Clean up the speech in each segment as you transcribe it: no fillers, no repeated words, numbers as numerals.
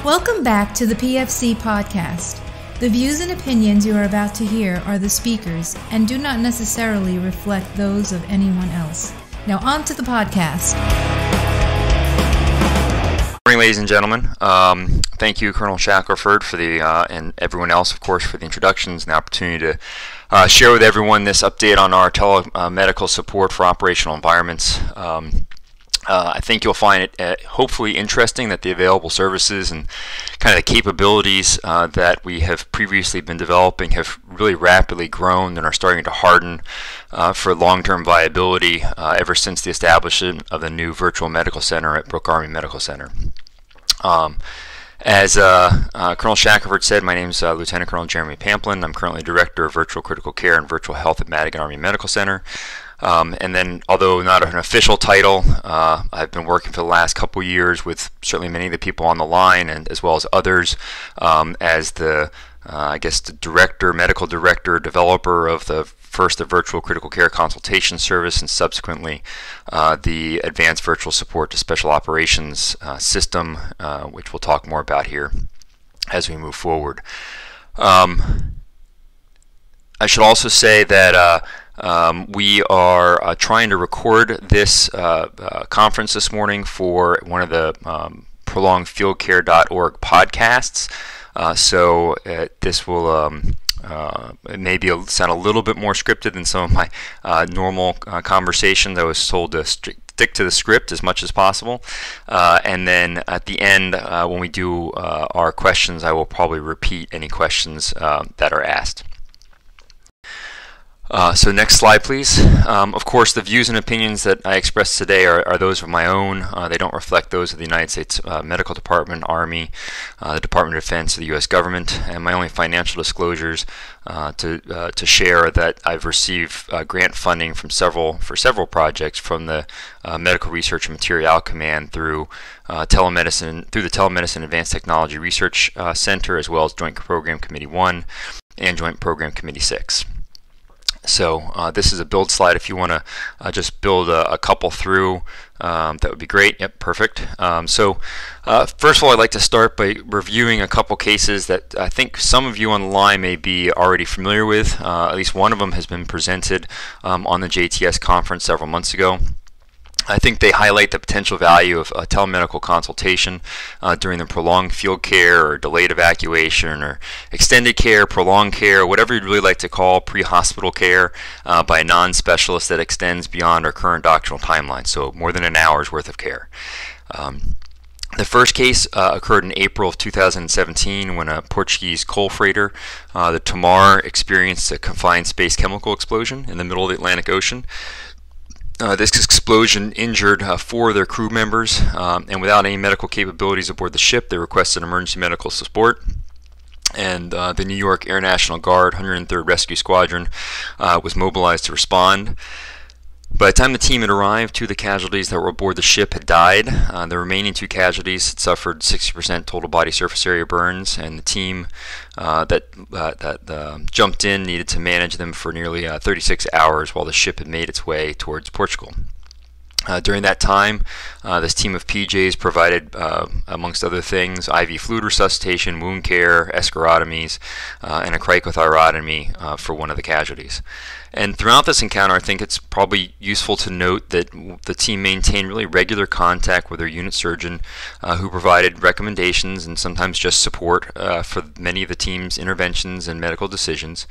Welcome back to the PFC podcast. The views and opinions you are about to hear are the speakers and do not necessarily reflect those of anyone else. Now on to the podcast. Good morning, ladies and gentlemen. Thank you, Colonel Shackelford, for the and everyone else, of course, for the introductions and the opportunity to share with everyone this update on our telemedical support for operational environments. I think you'll find it hopefully interesting that the available services and kind of the capabilities that we have previously been developing have really rapidly grown and are starting to harden for long-term viability ever since the establishment of the new virtual medical center at Brooke Army Medical Center. As Colonel Shackelford said, my name is Lieutenant Colonel Jeremy Pamplin. I'm currently Director of Virtual Critical Care and Virtual Health at Madigan Army Medical Center. And then, although not an official title, I've been working for the last couple years with certainly many of the people on the line, and as well as others, as the director, medical director, developer of the virtual critical care consultation service, and subsequently the advanced virtual support to special operations system, which we'll talk more about here as we move forward. I should also say that we are trying to record this conference this morning for one of the prolongedfieldcare.org podcasts. So this will maybe sound a little bit more scripted than some of my normal conversations. I was told to stick to the script as much as possible. And then at the end, when we do our questions, I will probably repeat any questions that are asked. So next slide, please. Of course, the views and opinions that I express today are those of my own. They don't reflect those of the United States Medical Department, Army, the Department of Defense, or the U.S. government. And my only financial disclosures to share that I've received grant funding for several projects from the Medical Research and Material Command through the Telemedicine Advanced Technology Research Center, as well as Joint Program Committee 1 and Joint Program Committee 6. So this is a build slide. If you want to just build a couple through, that would be great. Yep, perfect. So first of all, I'd like to start by reviewing a couple cases that I think some of you on the line may be already familiar with. At least one of them has been presented on the JTS conference several months ago. I think they highlight the potential value of telemedical consultation during the prolonged field care or delayed evacuation or extended care, prolonged care, whatever you'd really like to call pre-hospital care by a non-specialist that extends beyond our current doctrinal timeline, so more than an hour's worth of care. The first case occurred in April of 2017 when a Portuguese coal freighter, the Tomar, experienced a confined space chemical explosion in the middle of the Atlantic Ocean. This explosion injured 4 of their crew members, and without any medical capabilities aboard the ship, they requested emergency medical support. And the New York Air National Guard 103rd Rescue Squadron was mobilized to respond. By the time the team had arrived, 2 of the casualties that were aboard the ship had died. The remaining 2 casualties had suffered 60% total body surface area burns, and the team that jumped in needed to manage them for nearly 36 hours while the ship had made its way towards Portugal. During that time, this team of PJs provided, amongst other things, IV fluid resuscitation, wound care, escharotomies, and a cricothyrotomy for one of the casualties. And throughout this encounter, I think it's probably useful to note that the team maintained really regular contact with their unit surgeon, who provided recommendations and sometimes just support for many of the team's interventions and medical decisions.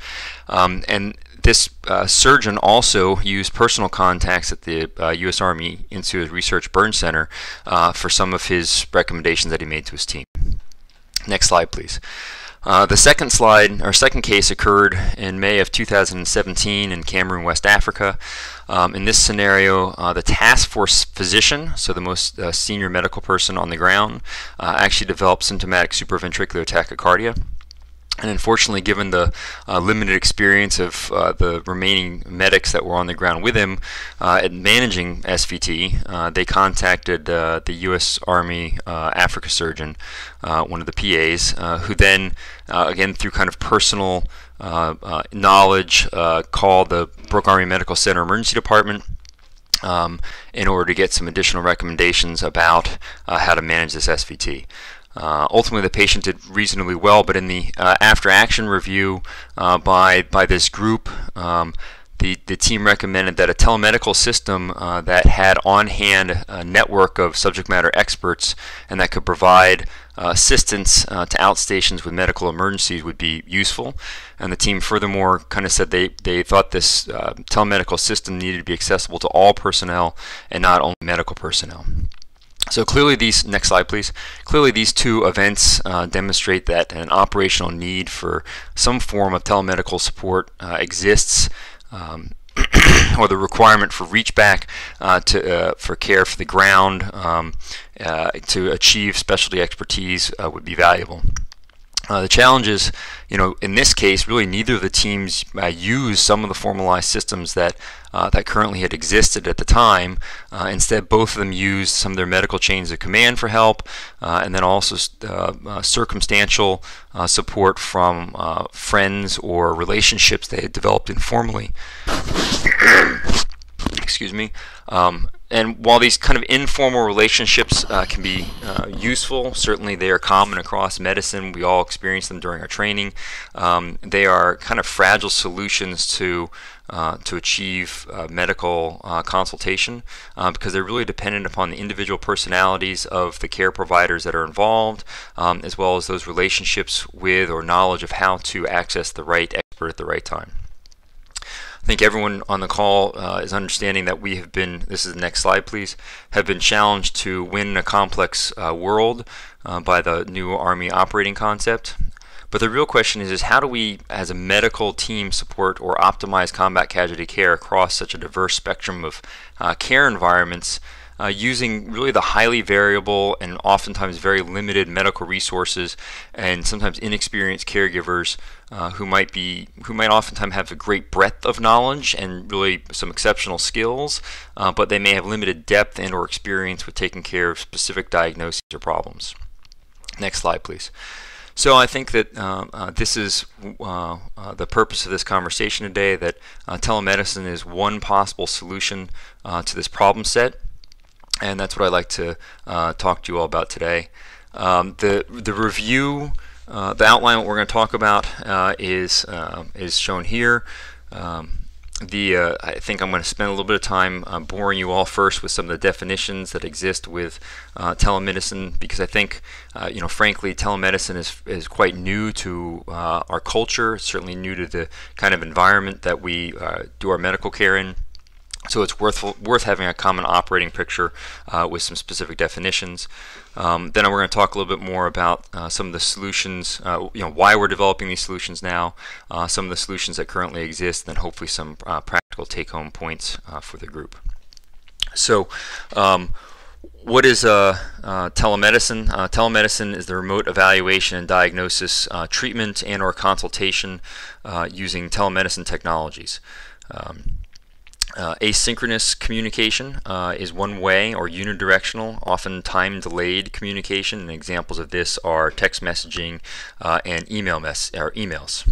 And this surgeon also used personal contacts at the U.S. Army Institute of Research Burn Center for some of his recommendations that he made to his team. Next slide, please. The second case occurred in May of 2017 in Cameroon, West Africa. In this scenario, the task force physician, so the most senior medical person on the ground, actually developed symptomatic supraventricular tachycardia. And unfortunately, given the limited experience of the remaining medics that were on the ground with him at managing SVT, they contacted the U.S. Army Africa surgeon, one of the PAs, who then, again through kind of personal knowledge, called the Brooke Army Medical Center Emergency Department in order to get some additional recommendations about how to manage this SVT. Ultimately, the patient did reasonably well, but in the after-action review by this group, the team recommended that a telemedical system that had on-hand a network of subject matter experts and that could provide assistance to outstations with medical emergencies would be useful. And the team furthermore kind of said they thought this telemedical system needed to be accessible to all personnel and not only medical personnel. So clearly these, next slide please, clearly these two events demonstrate that an operational need for some form of telemedical support exists, or the requirement for reach back for care for the ground to achieve specialty expertise would be valuable. The challenge is, in this case, really neither of the teams used some of the formalized systems that currently had existed at the time. Instead, both of them used some of their medical chains of command for help, and then also circumstantial support from friends or relationships they had developed informally. Excuse me. And while these kind of informal relationships can be useful, certainly they are common across medicine. We all experience them during our training. They are kind of fragile solutions to achieve medical consultation because they're really dependent upon the individual personalities of the care providers that are involved, as well as those relationships with or knowledge of how to access the right expert at the right time. I think everyone on the call is understanding that we have been, this is the next slide please, have been challenged to win a complex world by the new Army operating concept. But the real question is how do we as a medical team support or optimize combat casualty care across such a diverse spectrum of care environments using really the highly variable and oftentimes very limited medical resources and sometimes inexperienced caregivers who might oftentimes have a great breadth of knowledge and really some exceptional skills, but they may have limited depth and or experience with taking care of specific diagnoses or problems. Next slide, please. So I think that this is the purpose of this conversation today, that telemedicine is one possible solution to this problem set. And that's what I'd like to talk to you all about today. The review, the outline what we're going to talk about is shown here. I think I'm going to spend a little bit of time boring you all first with some of the definitions that exist with telemedicine, because I think, frankly, telemedicine is quite new to our culture, certainly new to the kind of environment that we do our medical care in. So it's worth having a common operating picture with some specific definitions. Then we're going to talk a little bit more about some of the solutions, why we're developing these solutions now, some of the solutions that currently exist, and then hopefully some practical take-home points for the group. So what is telemedicine? Telemedicine is the remote evaluation and diagnosis, treatment and or consultation using telemedicine technologies. Asynchronous communication is one way, or unidirectional, often time-delayed communication, and examples of this are text messaging and emails.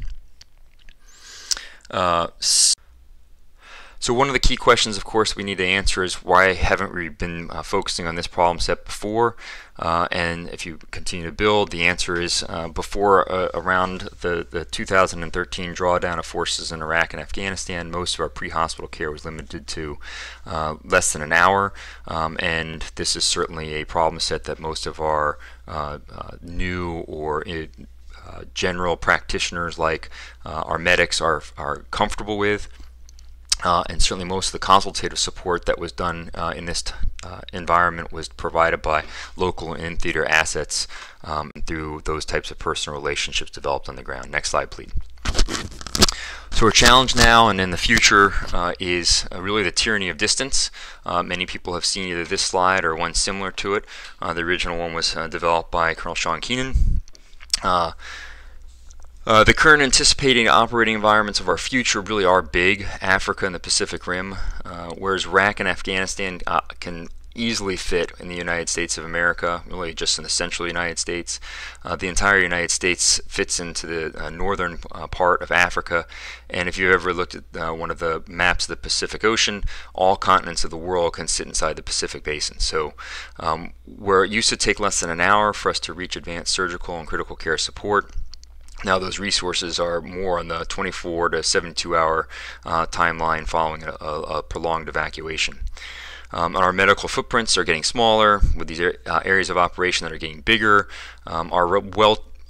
So one of the key questions, of course, we need to answer is why haven't we been focusing on this problem set before? And if you continue to build, the answer is before around the 2013 drawdown of forces in Iraq and Afghanistan, most of our pre-hospital care was limited to less than an hour, and this is certainly a problem set that most of our new or general practitioners like our medics are comfortable with. And certainly most of the consultative support that was done in this environment was provided by local and in-theater assets through those types of personal relationships developed on the ground. Next slide, please. So our challenge now and in the future is really the tyranny of distance. Many people have seen either this slide or one similar to it. The original one was developed by Colonel Sean Keenan. The current anticipating operating environments of our future really are big: Africa and the Pacific Rim, whereas Iraq and Afghanistan can easily fit in the United States of America, really just in the central United States. The entire United States fits into the northern part of Africa, and if you've ever looked at one of the maps of the Pacific Ocean, all continents of the world can sit inside the Pacific Basin. So where it used to take less than an hour for us to reach advanced surgical and critical care support, now those resources are more on the 24 to 72 hour timeline following a prolonged evacuation. Our medical footprints are getting smaller with these areas of operation that are getting bigger.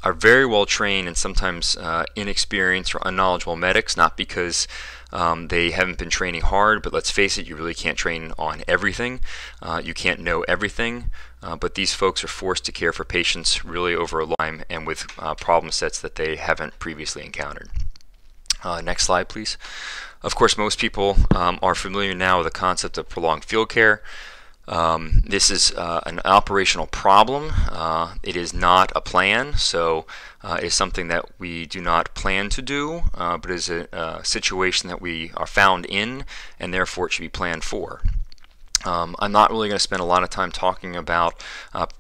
Are very well trained and sometimes inexperienced or unknowledgeable medics, not because they haven't been training hard, but let's face it, you really can't train on everything. You can't know everything, but these folks are forced to care for patients really over a lifetime and with problem sets that they haven't previously encountered. Next slide, please. Of course, most people are familiar now with the concept of prolonged field care. This is an operational problem. It is not a plan, so it is something that we do not plan to do, but is a situation that we are found in, and therefore it should be planned for. I'm not really going to spend a lot of time talking about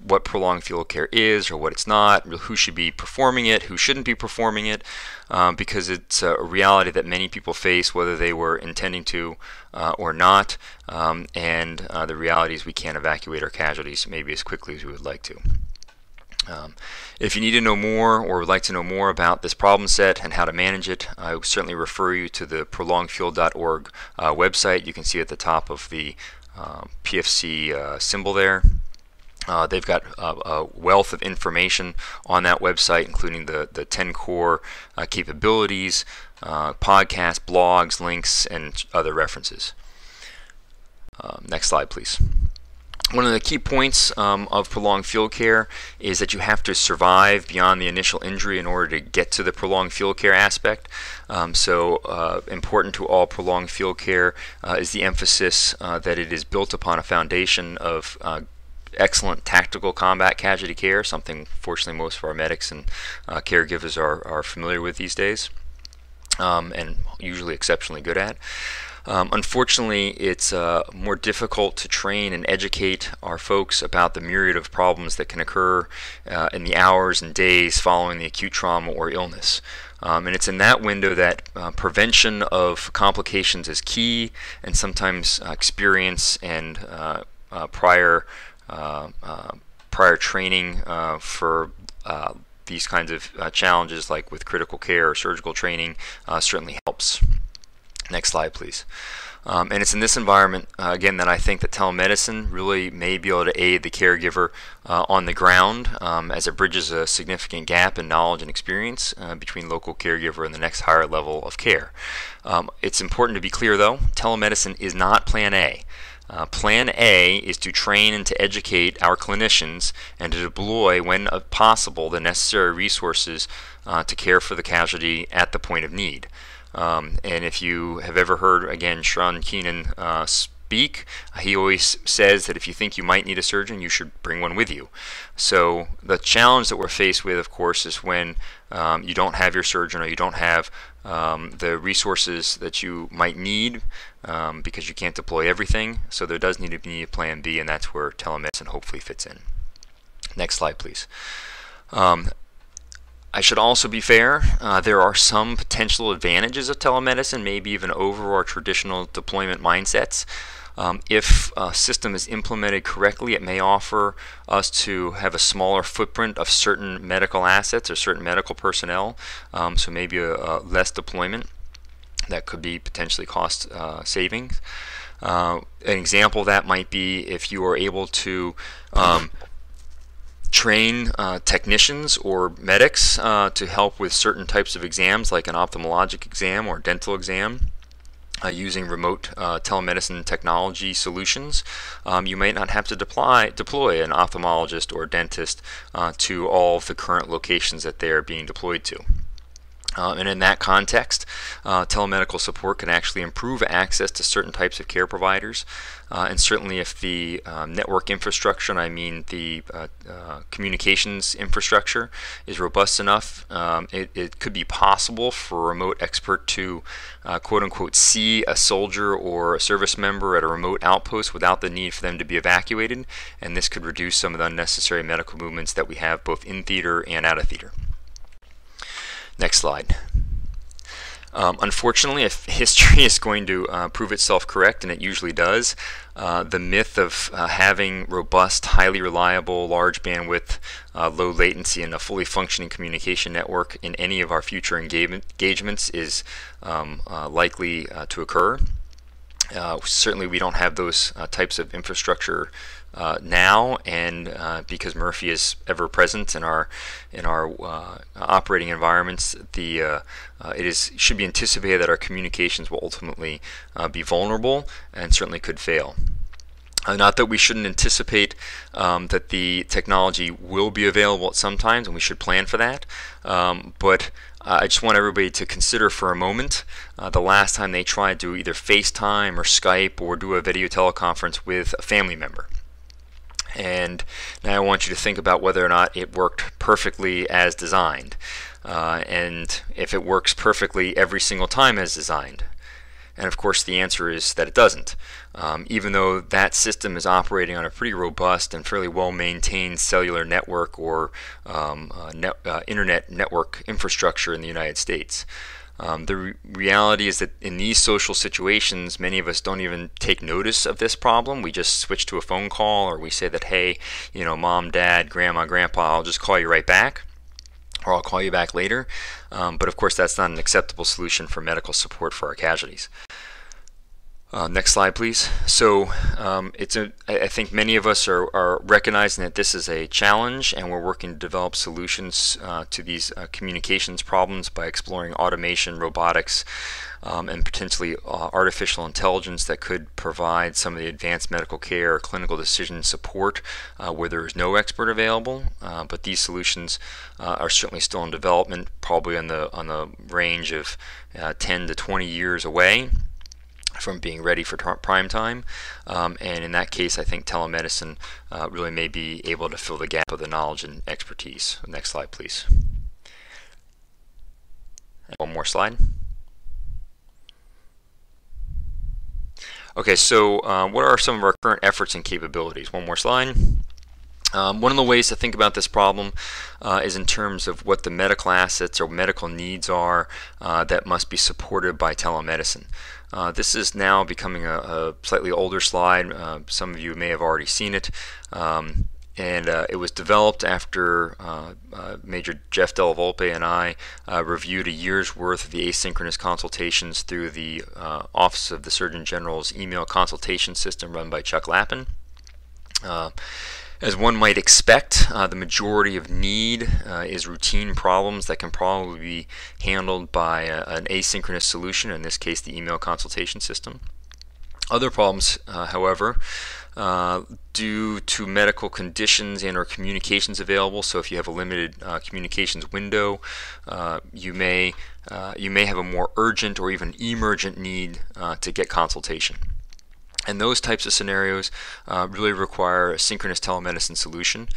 what prolonged field care is or what it's not, who should be performing it, who shouldn't be performing it, because it's a reality that many people face whether they were intending to or not, and the reality is we can't evacuate our casualties maybe as quickly as we would like to. If you need to know more or would like to know more about this problem set and how to manage it, I would certainly refer you to the prolongedfield.org website. You can see at the top of the PFC symbol there. They've got a wealth of information on that website, including the 10 core capabilities, podcasts, blogs, links, and other references. Next slide, please. One of the key points of prolonged field care is that you have to survive beyond the initial injury in order to get to the prolonged field care aspect. Important to all prolonged field care is the emphasis that it is built upon a foundation of excellent tactical combat casualty care, something fortunately most of our medics and caregivers are familiar with these days, and usually exceptionally good at. Unfortunately, it's more difficult to train and educate our folks about the myriad of problems that can occur in the hours and days following the acute trauma or illness. And it's in that window that prevention of complications is key, and sometimes experience and prior training for these kinds of challenges, like with critical care or surgical training, certainly helps. Next slide, please. And it's in this environment, again, that I think that telemedicine really may be able to aid the caregiver on the ground as it bridges a significant gap in knowledge and experience between local caregiver and the next higher level of care. It's important to be clear, though, telemedicine is not Plan A. Plan A is to train and to educate our clinicians and to deploy, when possible, the necessary resources to care for the casualty at the point of need. And if you have ever heard, again, Sean Keenan speak, he always says that if you think you might need a surgeon, you should bring one with you. So the challenge that we're faced with, of course, is when you don't have your surgeon or you don't have the resources that you might need because you can't deploy everything. So there does need to be a plan B, and that's where telemedicine hopefully fits in. Next slide, please. I should also be fair, there are some potential advantages of telemedicine, maybe even over our traditional deployment mindsets. If a system is implemented correctly, it may offer us to have a smaller footprint of certain medical assets or certain medical personnel, so maybe a less deployment. That could be potentially cost savings. An example of that might be if you are able to train technicians or medics to help with certain types of exams, like an ophthalmologic exam or dental exam, using remote telemedicine technology solutions. You may not have to deploy an ophthalmologist or dentist to all of the current locations that they are being deployed to. And in that context, telemedical support can actually improve access to certain types of care providers. And certainly if the network infrastructure, and I mean the communications infrastructure, is robust enough, it could be possible for a remote expert to quote-unquote see a soldier or a service member at a remote outpost without the need for them to be evacuated. And this could reduce some of the unnecessary medical movements that we have both in theater and out of theater. Next slide. Unfortunately, if history is going to prove itself correct, and it usually does, the myth of having robust, highly reliable, large bandwidth, low latency, and a fully functioning communication network in any of our future engagements is likely to occur. Certainly we don't have those types of infrastructure now, and because Murphy is ever present in our operating environments, should be anticipated that our communications will ultimately be vulnerable and certainly could fail. Not that we shouldn't anticipate that the technology will be available at some times, and we should plan for that, but I just want everybody to consider for a moment the last time they tried to either FaceTime or Skype or do a video teleconference with a family member. And now I want you to think about whether or not it worked perfectly as designed, and if it works perfectly every single time as designed. And of course the answer is that it doesn't. Even though that system is operating on a pretty robust and fairly well-maintained cellular network or internet network infrastructure in the United States. The reality is that in these social situations, many of us don't even take notice of this problem. We just switch to a phone call, or we say that, hey, mom, dad, grandma, grandpa, I'll just call you right back, or I'll call you back later. But of course that's not an acceptable solution for medical support for our casualties. Next slide, please. So I think many of us are recognizing that this is a challenge, and we're working to develop solutions to these communications problems by exploring automation, robotics, and potentially artificial intelligence that could provide some of the advanced medical care or clinical decision support where there is no expert available. But these solutions are certainly still in development, probably on the range of 10 to 20 years away from being ready for prime time, and in that case I think telemedicine really may be able to fill the gap of the knowledge and expertise. Next slide, please. One more slide. Okay, so what are some of our current efforts and capabilities? One more slide. One of the ways to think about this problem is in terms of what the medical assets or medical needs are that must be supported by telemedicine. This is now becoming a slightly older slide. Some of you may have already seen it. And it was developed after Major Jeff Della Volpe and I reviewed a year's worth of the asynchronous consultations through the Office of the Surgeon General's email consultation system run by Chuck Lappin. As one might expect, the majority of need is routine problems that can probably be handled by an asynchronous solution, in this case the email consultation system. Other problems, however, due to medical conditions and or communications available, so if you have a limited communications window, you may have a more urgent or even emergent need to get consultation. And those types of scenarios really require a synchronous telemedicine solution.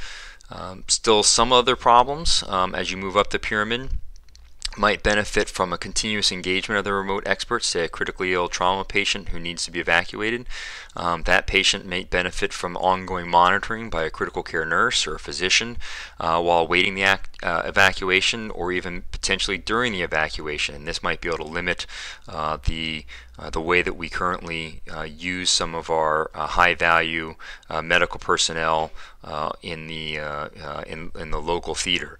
Still, some other problems, as you move up the pyramid, might benefit from a continuous engagement of the remote experts, say a critically ill trauma patient who needs to be evacuated. That patient may benefit from ongoing monitoring by a critical care nurse or a physician while awaiting the evacuation, or even potentially during the evacuation. And this might be able to limit the way that we currently use some of our high-value medical personnel in the local theater.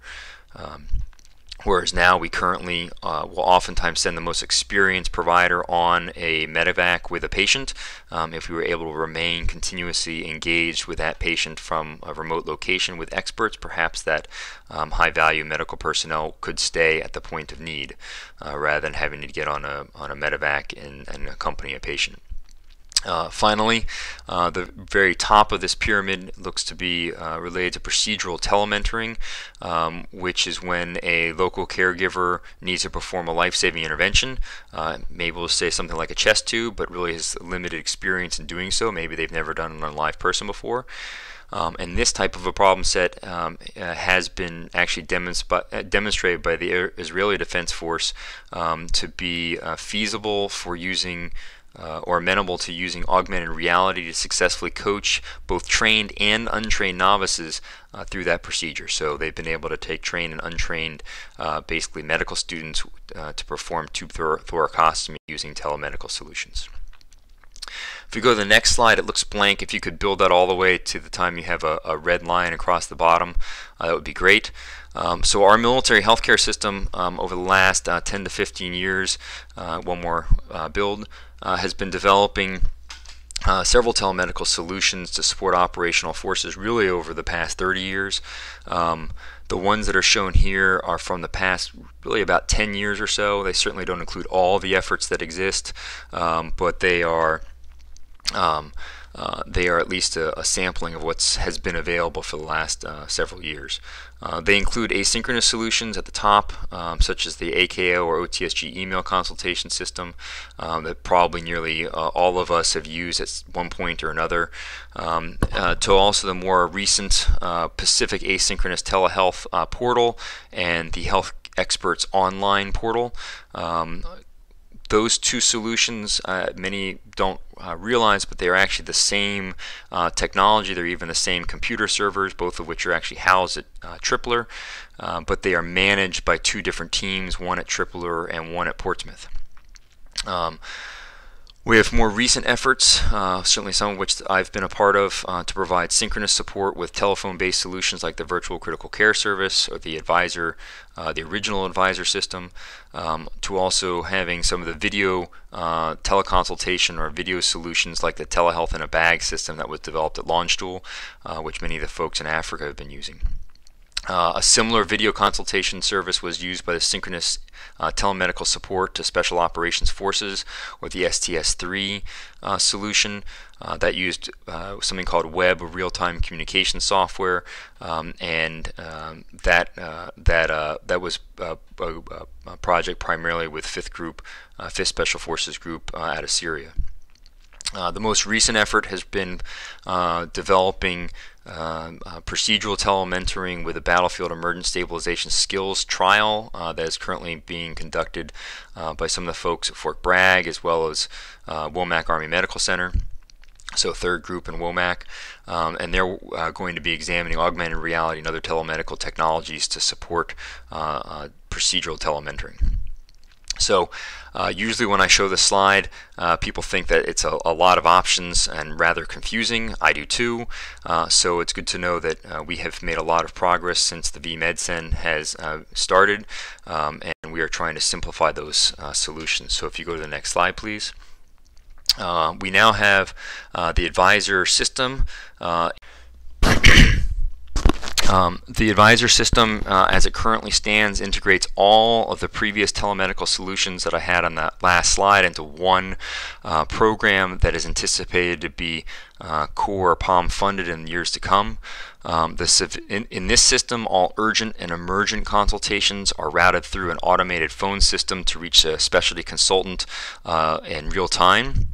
Whereas now we currently will oftentimes send the most experienced provider on a medevac with a patient if we were able to remain continuously engaged with that patient from a remote location with experts. Perhaps that high-value medical personnel could stay at the point of need rather than having to get on a medevac and accompany a patient. Finally, the very top of this pyramid looks to be related to procedural telementoring, which is when a local caregiver needs to perform a life-saving intervention. Maybe we'll say something like a chest tube, but really has limited experience in doing so. Maybe they've never done it on a live person before. And this type of a problem set has been actually demonstrated by the Israeli Defense Force to be feasible for using or amenable to using augmented reality to successfully coach both trained and untrained novices through that procedure. So they've been able to take trained and untrained, basically medical students, to perform tube thoracostomy using telemedical solutions. If we go to the next slide, it looks blank. If you could build that all the way to the time you have a red line across the bottom, that would be great. So our military healthcare system over the last 10 to 15 years, one more build, has been developing several telemedical solutions to support operational forces really over the past 30 years. The ones that are shown here are from the past really about 10 years or so. They certainly don't include all the efforts that exist, but they are at least a sampling of what has been available for the last several years. They include asynchronous solutions at the top, such as the AKO or OTSG email consultation system that probably nearly all of us have used at one point or another, to also the more recent Pacific Asynchronous Telehealth portal and the Health Experts Online portal. Those two solutions, many don't realize, but they are actually the same technology. They're even the same computer servers, both of which are actually housed at Tripler, but they are managed by two different teams, one at Tripler and one at Portsmouth. We have more recent efforts, certainly some of which I've been a part of, to provide synchronous support with telephone-based solutions like the Virtual Critical Care Service or the Advisor, the original Advisor system, to also having some of the video teleconsultation or video solutions like the Telehealth in a Bag system that was developed at Launchstool, which many of the folks in Africa have been using. A similar video consultation service was used by the Synchronous Telemedical Support to Special Operations Forces, or the STS-3 solution that used something called Web Real-Time Communication Software, and that was a project primarily with 5th Special Forces Group out of Syria. The most recent effort has been developing procedural telementoring with a battlefield emergent stabilization skills trial that is currently being conducted by some of the folks at Fort Bragg as well as Womack Army Medical Center, so 3rd Group and Womack, and they're going to be examining augmented reality and other telemedical technologies to support procedural telementoring. So usually when I show this slide, people think that it's a lot of options and rather confusing. I do too. So it's good to know that we have made a lot of progress since the VMedCen has started, and we are trying to simplify those solutions. So if you go to the next slide, please. We now have the Advisor system. The Advisor system, as it currently stands, integrates all of the previous telemedical solutions that I had on that last slide into one program that is anticipated to be core or POM funded in years to come. In this system, all urgent and emergent consultations are routed through an automated phone system to reach a specialty consultant in real time.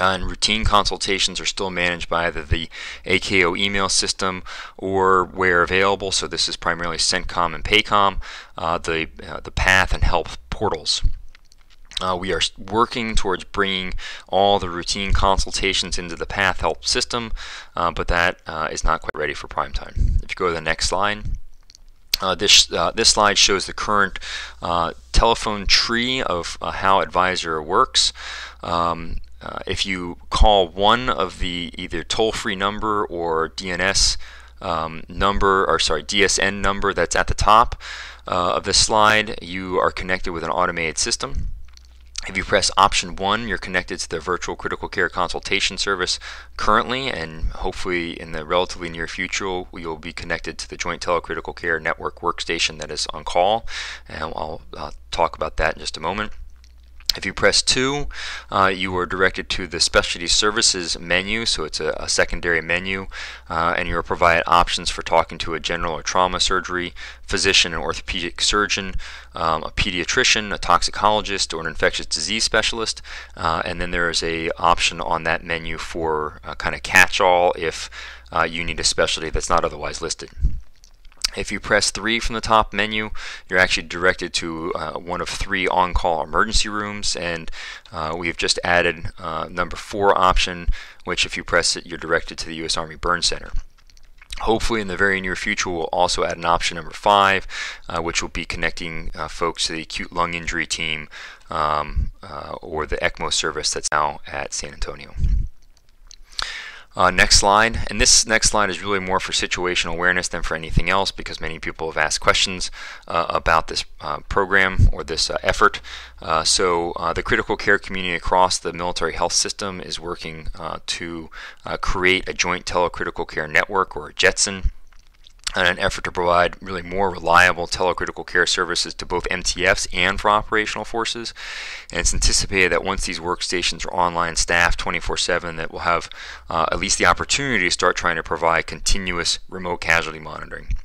And routine consultations are still managed by either the AKO email system or, where available, so this is primarily CENTCOM and PACOM, the PATH and Help portals. We are working towards bringing all the routine consultations into the PATH Help system, but that is not quite ready for prime time. If you go to the next slide. This slide shows the current telephone tree of how Advisor works. If you call one of the either toll-free number or DNS DSN number that's at the top of this slide, you are connected with an automated system. If you press option 1, you're connected to the Virtual Critical Care Consultation Service currently, and hopefully in the relatively near future you'll be connected to the Joint Telecritical Care Network workstation that is on call, and I'll talk about that in just a moment. If you press 2, you are directed to the Specialty Services menu, so it's a secondary menu, and you are provided options for talking to a general or trauma surgery physician, an orthopedic surgeon, a pediatrician, a toxicologist, or an infectious disease specialist, and then there is a option on that menu for kind of catch-all if you need a specialty that's not otherwise listed. If you press 3 from the top menu, you're actually directed to one of 3 on-call emergency rooms, and we've just added number 4 option, which if you press it, you're directed to the U.S. Army Burn Center. Hopefully in the very near future we'll also add an option number 5, which will be connecting folks to the acute lung injury team or the ECMO service that's now at San Antonio. Next slide, and this next slide is really more for situational awareness than for anything else, because many people have asked questions about this program or this effort. So the critical care community across the military health system is working to create a joint telecritical care network, or a JETSON, in an effort to provide really more reliable telecritical care services to both MTFs and for operational forces. And it's anticipated that once these workstations are online staffed 24/7, that we'll have at least the opportunity to start trying to provide continuous remote casualty monitoring.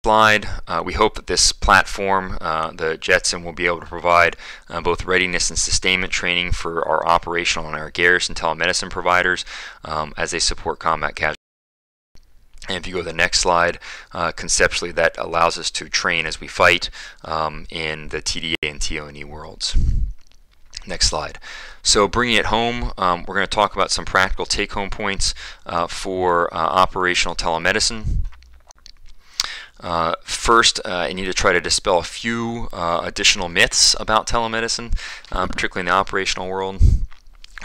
Slide. We hope that this platform, the JETSON, will be able to provide both readiness and sustainment training for our operational and our garrison telemedicine providers as they support combat casualties. And if you go to the next slide, conceptually that allows us to train as we fight in the TDA and TONE worlds. Next slide. So bringing it home, we're going to talk about some practical take-home points for operational telemedicine. First, I need to try to dispel a few additional myths about telemedicine, particularly in the operational world.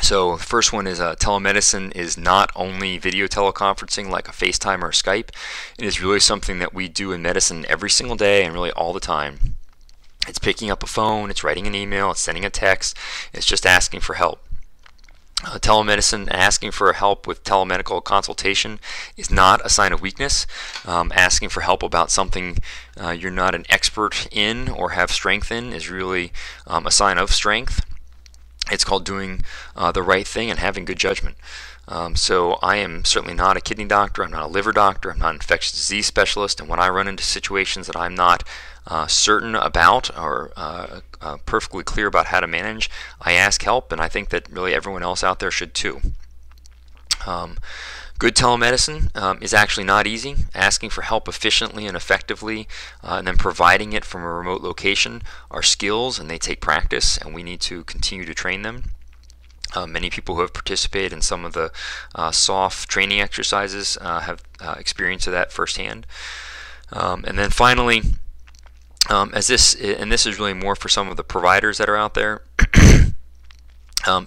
So the first one is telemedicine is not only video teleconferencing like a FaceTime or a Skype. It is really something that we do in medicine every single day and really all the time. It's picking up a phone, it's writing an email, it's sending a text, it's just asking for help. Telemedicine, asking for help with telemedical consultation is not a sign of weakness. Asking for help about something you're not an expert in or have strength in is really a sign of strength. It's called doing the right thing and having good judgment. So I am certainly not a kidney doctor, I'm not a liver doctor, I'm not an infectious disease specialist, and when I run into situations that I'm not certain about or perfectly clear about how to manage, I ask help, and I think that really everyone else out there should too. Good telemedicine is actually not easy. Asking for help efficiently and effectively and then providing it from a remote location are skills, and they take practice, and we need to continue to train them. Many people who have participated in some of the soft training exercises have experience of that firsthand. And then finally, and this is really more for some of the providers that are out there,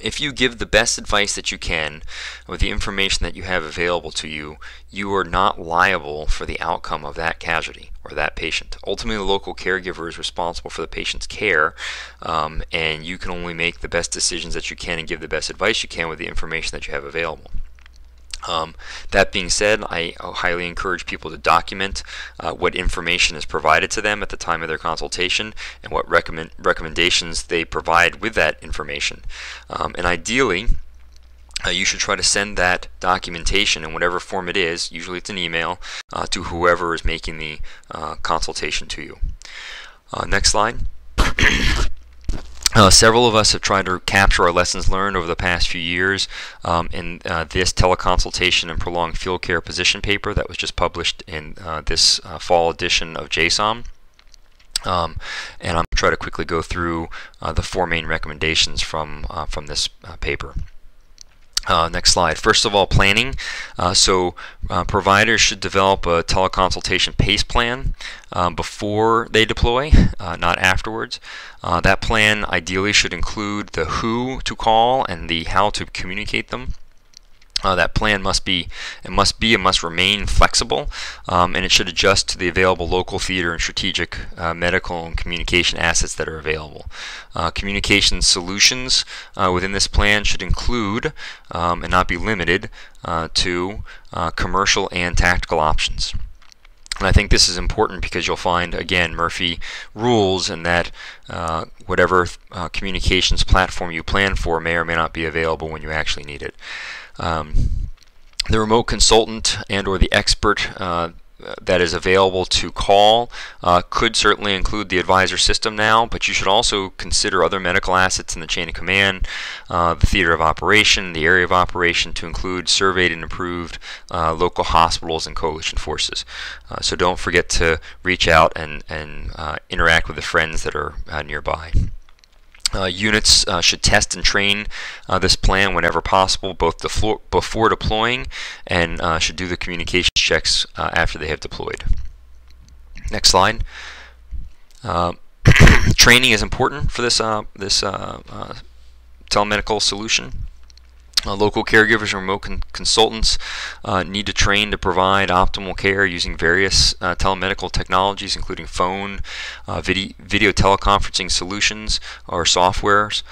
if you give the best advice that you can with the information that you have available to you, you are not liable for the outcome of that casualty or that patient. Ultimately, the local caregiver is responsible for the patient's care, and you can only make the best decisions that you can and give the best advice you can with the information that you have available. That being said, I highly encourage people to document what information is provided to them at the time of their consultation and what recommendations they provide with that information. And ideally, you should try to send that documentation in whatever form it is, usually it's an email, to whoever is making the consultation to you. Next slide. Several of us have tried to capture our lessons learned over the past few years in this teleconsultation and prolonged field care position paper that was just published in this fall edition of JSOM. And I'm going to try to quickly go through the 4 main recommendations from this paper. Next slide. First of all, planning. Providers should develop a teleconsultation pace plan before they deploy, not afterwards. That plan ideally should include the who to call and the how to communicate them. That plan must remain flexible, and it should adjust to the available local theater and strategic medical and communication assets that are available. Communication solutions within this plan should include and not be limited to commercial and tactical options. And I think this is important because you'll find, again, Murphy rules, and that whatever communications platform you plan for may or may not be available when you actually need it. The remote consultant and or the expert that is available to call could certainly include the advisor system now, but you should also consider other medical assets in the chain of command, the theater of operation, the area of operation, to include surveyed and approved local hospitals and coalition forces. So don't forget to reach out and interact with the friends that are nearby. Units should test and train this plan whenever possible, both before deploying, and should do the communication checks after they have deployed. Next slide. Training is important for this telemedical solution. Local caregivers and remote consultants need to train to provide optimal care using various telemedical technologies, including phone, video teleconferencing solutions or softwares.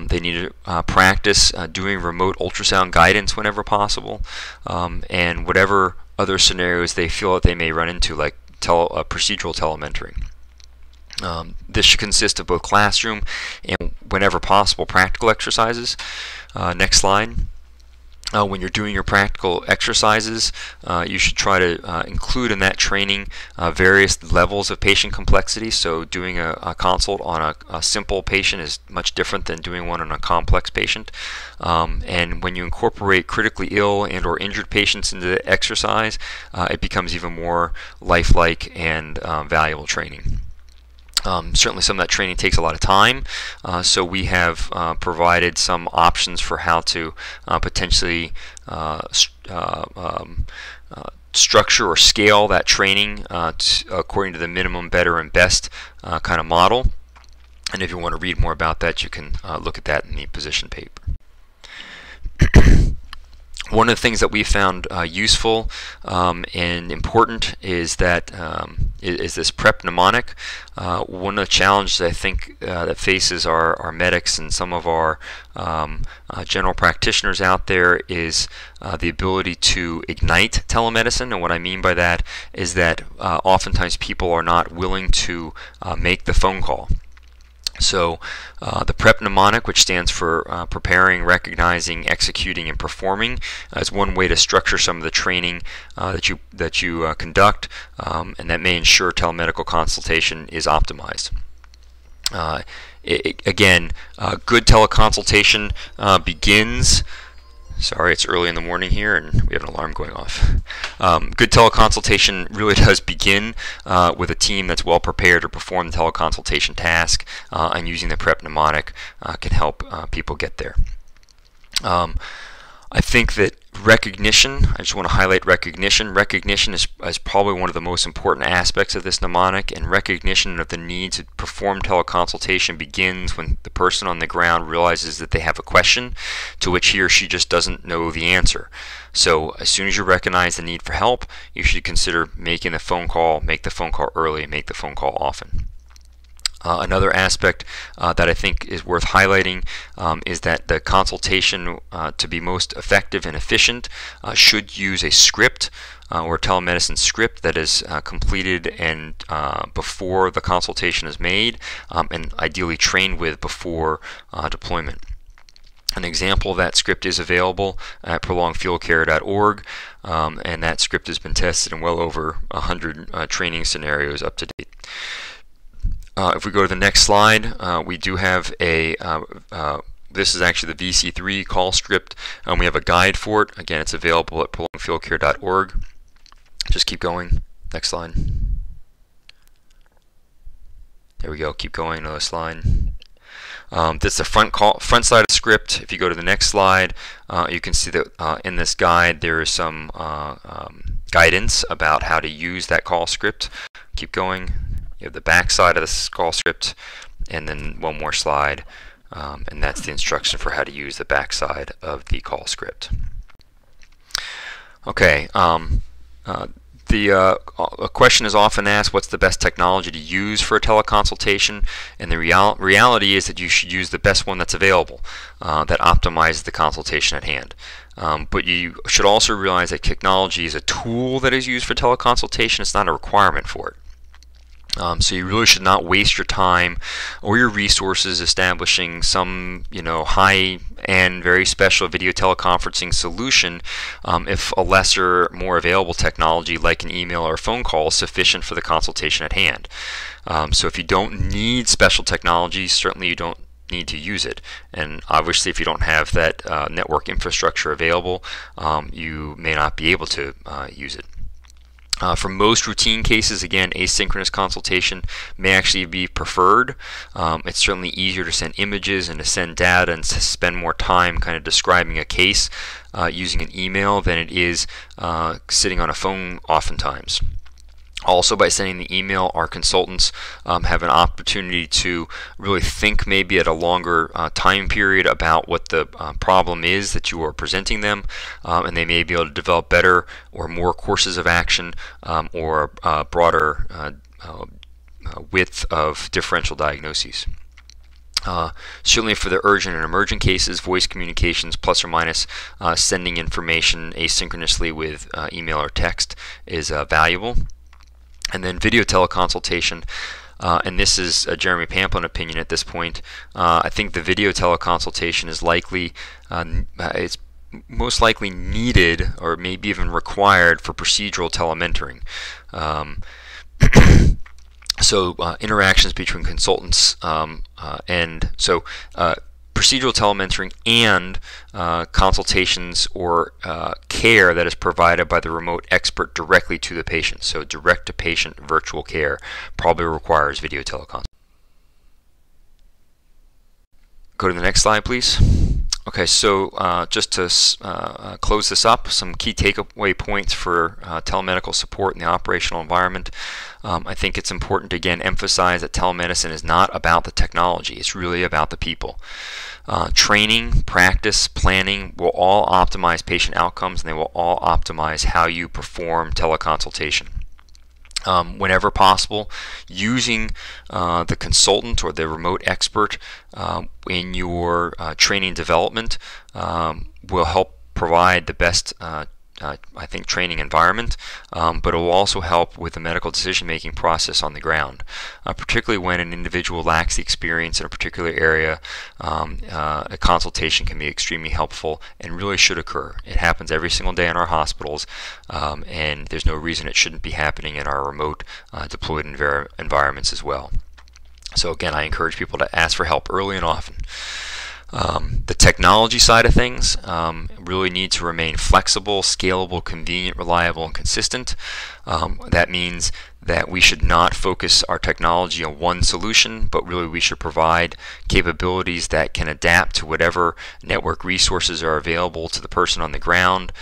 They need to practice doing remote ultrasound guidance whenever possible, and whatever other scenarios they feel that they may run into, like procedural telementoring. This should consist of both classroom and, whenever possible, practical exercises. Next slide. When you're doing your practical exercises, you should try to include in that training various levels of patient complexity. So doing a consult on a simple patient is much different than doing one on a complex patient. And when you incorporate critically ill and or injured patients into the exercise, it becomes even more lifelike and valuable training. Certainly some of that training takes a lot of time, so we have provided some options for how to potentially structure or scale that training according to the minimum, better, and best kind of model. And if you want to read more about that, you can look at that in the position paper. One of the things that we found useful and important is that is this PrEP mnemonic. One of the challenges I think that faces our medics and some of our general practitioners out there is the ability to ignite telemedicine. And what I mean by that is that oftentimes people are not willing to make the phone call. So the PrEP mnemonic, which stands for preparing, recognizing, executing, and performing, is one way to structure some of the training that you conduct, and that may ensure telemedical consultation is optimized. Again, good teleconsultation begins. Sorry, it's early in the morning here and we have an alarm going off. Good teleconsultation really does begin with a team that's well prepared to perform the teleconsultation task, and using the PrEP mnemonic can help people get there. I think that recognition, I just want to highlight recognition. Recognition is probably one of the most important aspects of this mnemonic, and recognition of the need to perform teleconsultation begins when the person on the ground realizes that they have a question to which he or she just doesn't know the answer. So as soon as you recognize the need for help, you should consider making the phone call, make the phone call early, make the phone call often. Another aspect that I think is worth highlighting is that the consultation, to be most effective and efficient, should use a script or telemedicine script that is completed and before the consultation is made, and ideally trained with before deployment. An example of that script is available at prolongedfieldcare.org, and that script has been tested in well over 100 training scenarios up to date. If we go to the next slide, we do have a, this is actually the VC3 call script, and we have a guide for it. Again, it's available at prolongedfieldcare.org. Just keep going. Next slide. There we go. Keep going. Another slide. This is the front side of the script. If you go to the next slide, you can see that in this guide there is some guidance about how to use that call script. Keep going. You have the back side of the call script, and then one more slide, and that's the instruction for how to use the back side of the call script. Okay, A question is often asked, what's the best technology to use for a teleconsultation? And the reality is that you should use the best one that's available that optimizes the consultation at hand. But you should also realize that technology is a tool that is used for teleconsultation. It's not a requirement for it. So you really should not waste your time or your resources establishing some, high-end, very special video teleconferencing solution if a lesser, more available technology like an email or a phone call is sufficient for the consultation at hand. So if you don't need special technology, certainly you don't need to use it. And obviously, if you don't have that network infrastructure available, you may not be able to use it. For most routine cases, again, asynchronous consultation may actually be preferred. It's certainly easier to send images and to send data and to spend more time kind of describing a case using an email than it is sitting on a phone oftentimes. Also, by sending the email, our consultants have an opportunity to really think maybe at a longer time period about what the problem is that you are presenting them, and they may be able to develop better or more courses of action or a broader width of differential diagnoses. Certainly for the urgent and emergent cases, voice communications plus or minus sending information asynchronously with email or text is valuable. And then video teleconsultation, and this is a Jeremy Pamplin opinion at this point. I think the video teleconsultation is likely, it's most likely needed or maybe even required for procedural telementoring. So interactions between consultants and so procedural telementoring and consultations or care that is provided by the remote expert directly to the patient. So direct-to-patient virtual care probably requires video teleconsultation. Go to the next slide, please. Okay, so just to close this up, some key takeaway points for telemedical support in the operational environment. I think it's important to again emphasize that telemedicine is not about the technology. It's really about the people. Training, practice, planning will all optimize patient outcomes, and they will all optimize how you perform teleconsultation. Whenever possible, using the consultant or the remote expert in your training development will help provide the best I think training environment, but it will also help with the medical decision-making process on the ground, particularly when an individual lacks the experience in a particular area. A consultation can be extremely helpful and really should occur. It happens every single day in our hospitals, and there's no reason it shouldn't be happening in our remote deployed environments as well. So again, I encourage people to ask for help early and often. The technology side of things really need to remain flexible, scalable, convenient, reliable, and consistent. That means that we should not focus our technology on one solution, but really we should provide capabilities that can adapt to whatever network resources are available to the person on the ground.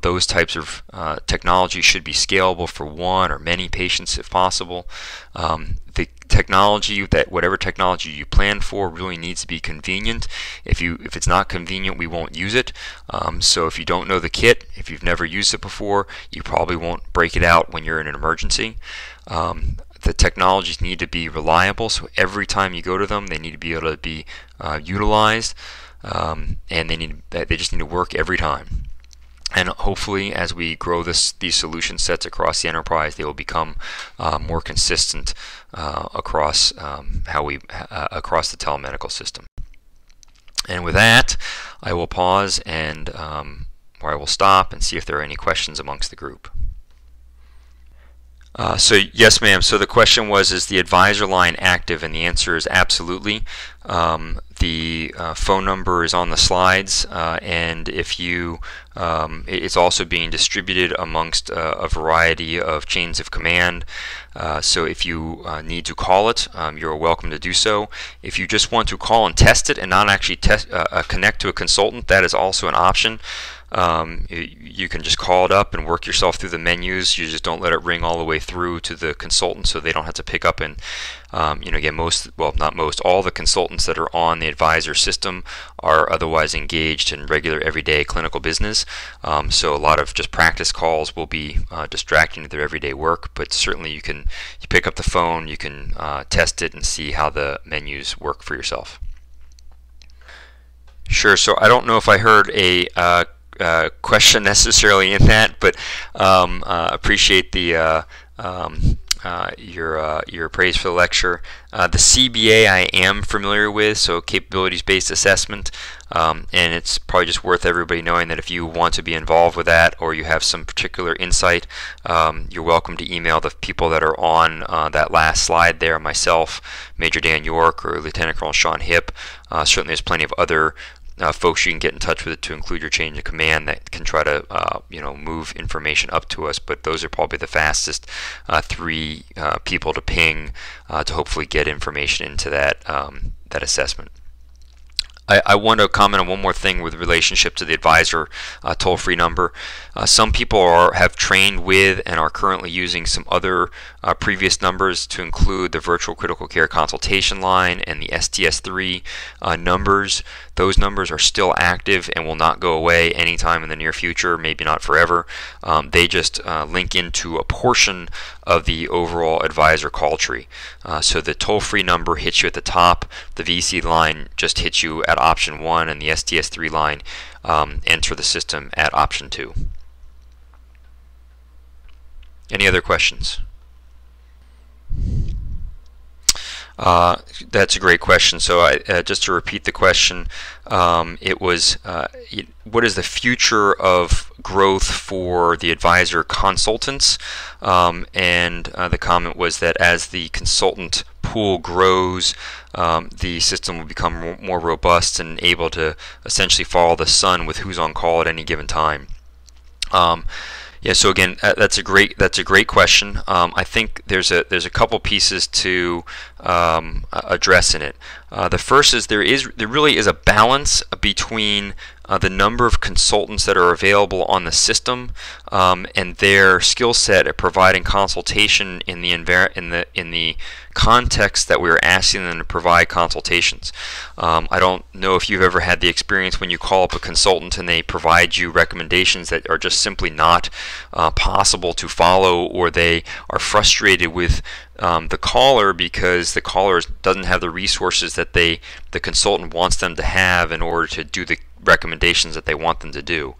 Those types of technology should be scalable for one or many patients if possible. The technology, that whatever technology you plan for, really needs to be convenient. If it's not convenient, we won't use it. So if you don't know the kit, if you've never used it before, you probably won't break it out when you're in an emergency. The technologies need to be reliable, so every time you go to them, they need to be able to be utilized, and they just need to work every time. And hopefully, as we grow these solution sets across the enterprise, they will become more consistent across across the telemedical system. And with that, I will pause and or I will stop and see if there are any questions amongst the group. So yes, ma'am. So the question was, is the advisor line active? And the answer is absolutely. The phone number is on the slides, and if you, it's also being distributed amongst a variety of chains of command. So if you need to call it, you're welcome to do so. If you just want to call and test it and not actually connect to a consultant, that is also an option. You can just call it up and work yourself through the menus. You just don't let it ring all the way through to the consultant, so they don't have to pick up and again, all the consultants that are on the advisor system are otherwise engaged in regular everyday clinical business. So a lot of just practice calls will be distracting to their everyday work, but certainly you pick up the phone, you can test it and see how the menus work for yourself. Sure. So I don't know if I heard a question necessarily in that, but appreciate the your praise for the lecture. The CBA I am familiar with, so capabilities-based assessment, and it's probably just worth everybody knowing that if you want to be involved with that or you have some particular insight, you're welcome to email the people that are on that last slide there, myself, Major Dan York, or Lieutenant Colonel Sean Hipp. Certainly there's plenty of other folks you can get in touch with to include your chain of command that can try to move information up to us, but those are probably the fastest three people to ping to hopefully get information into that assessment. I want to comment on one more thing with relationship to the advisor toll-free number. Some people have trained with and are currently using some other previous numbers to include the virtual critical care consultation line and the STS3 numbers. Those numbers are still active and will not go away anytime in the near future, maybe not forever. They just link into a portion of the overall advisor call tree. So the toll-free number hits you at the top, the VC line just hits you at option 1, and the STS3 line enter the system at option 2. Any other questions? That's a great question. So just to repeat the question, it was what is the future of growth for the advisor consultants? And the comment was that as the consultant pool grows, the system will become more robust and able to essentially follow the sun with who's on call at any given time. Yeah, so again, that's a great question. I think there's a couple pieces to address in it. The first is there really is a balance between the number of consultants that are available on the system and their skill set at providing consultation in the context that we are asking them to provide consultations. I don't know if you've ever had the experience when you call up a consultant and they provide you recommendations that are just simply not possible to follow, or they are frustrated with the caller because the caller doesn't have the resources that the consultant wants them to have in order to do the recommendations that they want them to do.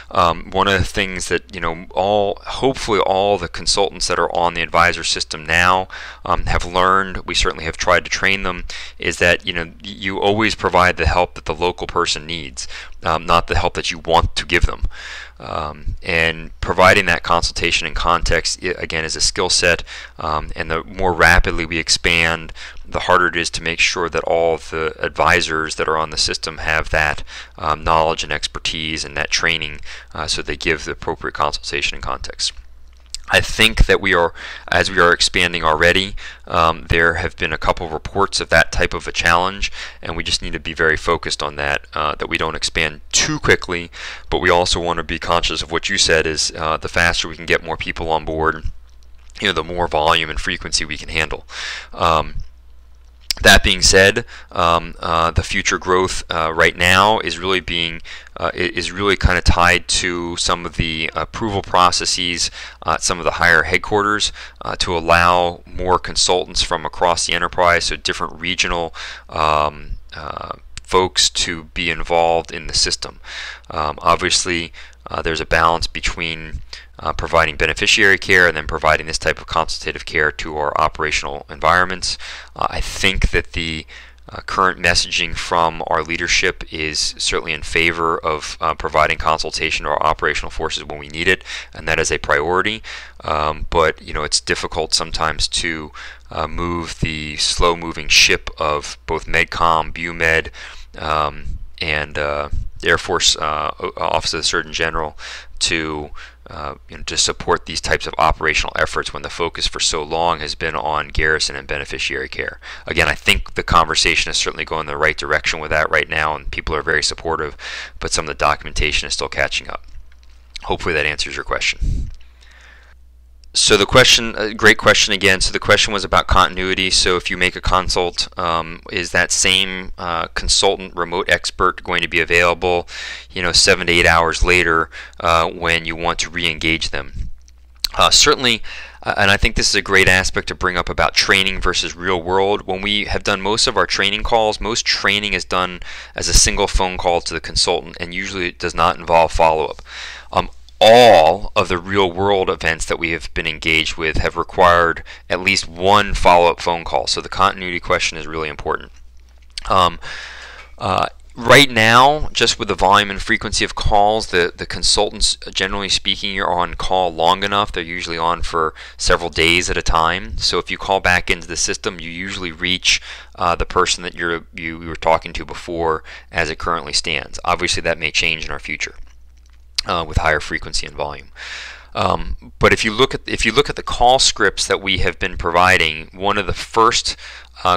One of the things that hopefully all the consultants that are on the advisor system now have learned, we certainly have tried to train them, is that you always provide the help that the local person needs, not the help that you want to give them. And providing that consultation and context, again, is a skill set, and the more rapidly we expand, the harder it is to make sure that all of the advisors that are on the system have that knowledge and expertise and that training, so they give the appropriate consultation and context. I think that as we are expanding already, there have been a couple of reports of that type of a challenge, and we just need to be very focused on that, that we don't expand too quickly, but we also want to be conscious of what you said is the faster we can get more people on board, the more volume and frequency we can handle. That being said, the future growth right now is really kind of tied to some of the approval processes at some of the higher headquarters to allow more consultants from across the enterprise, so different regional folks to be involved in the system. Obviously, there's a balance between providing beneficiary care and then providing this type of consultative care to our operational environments. I think that the current messaging from our leadership is certainly in favor of providing consultation to our operational forces when we need it, and that is a priority. But it's difficult sometimes to move the slow-moving ship of both MedCom, BUMED, and Air Force Office of the Surgeon General to support these types of operational efforts when the focus for so long has been on garrison and beneficiary care. Again, I think the conversation is certainly going in the right direction with that right now, and people are very supportive, but some of the documentation is still catching up. Hopefully that answers your question. So the question, great question again. So the question was about continuity. So if you make a consult, is that same consultant, remote expert, going to be available, 7 to 8 hours later when you want to re-engage them? Certainly, and I think this is a great aspect to bring up about training versus real world. When we have done most of our training calls, most training is done as a single phone call to the consultant, and usually it does not involve follow-up. All of the real world events that we have been engaged with have required at least one follow-up phone call. So the continuity question is really important. Right now, just with the volume and frequency of calls, the consultants, generally speaking, are on call long enough. They're usually on for several days at a time. So if you call back into the system, you usually reach the person that you were talking to before as it currently stands. Obviously, that may change in our future with higher frequency and volume. But if you look at the call scripts that we have been providing, one of the first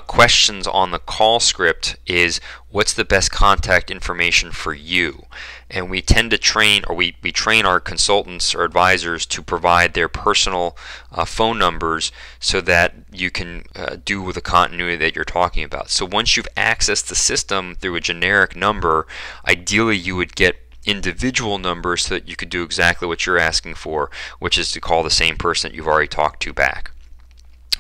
questions on the call script is, what's the best contact information for you? And we tend to train, or we train our consultants or advisors to provide their personal phone numbers so that you can do with the continuity that you're talking about. So once you've accessed the system through a generic number, ideally you would get individual numbers so that you could do exactly what you're asking for, which is to call the same person that you've already talked to back.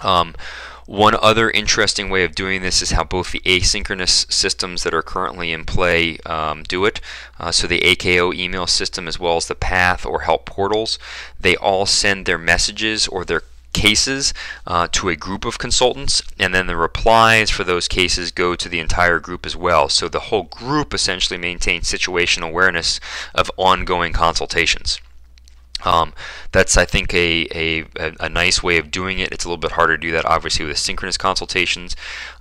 One other interesting way of doing this is how both the asynchronous systems that are currently in play do it. So the AKO email system as well as the PATH or help portals, they all send their messages or their cases to a group of consultants, and then the replies for those cases go to the entire group as well. So the whole group essentially maintains situational awareness of ongoing consultations. That's, I think, a nice way of doing it. It's a little bit harder to do that, obviously, with synchronous consultations.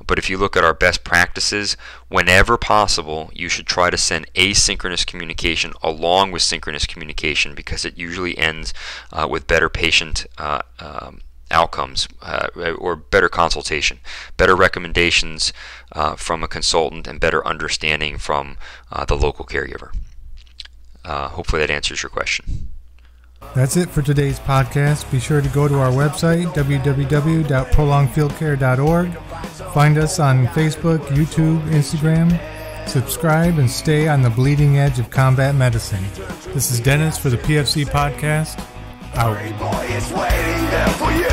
But if you look at our best practices, whenever possible, you should try to send asynchronous communication along with synchronous communication, because it usually ends with better patient outcomes or better consultation, better recommendations from a consultant, and better understanding from the local caregiver. Hopefully that answers your question. That's it for today's podcast. Be sure to go to our website, www.prolongfieldcare.org. Find us on Facebook, YouTube, Instagram. Subscribe and stay on the bleeding edge of combat medicine. This is Dennis for the PFC Podcast. Out. Boy, it's waiting there for you.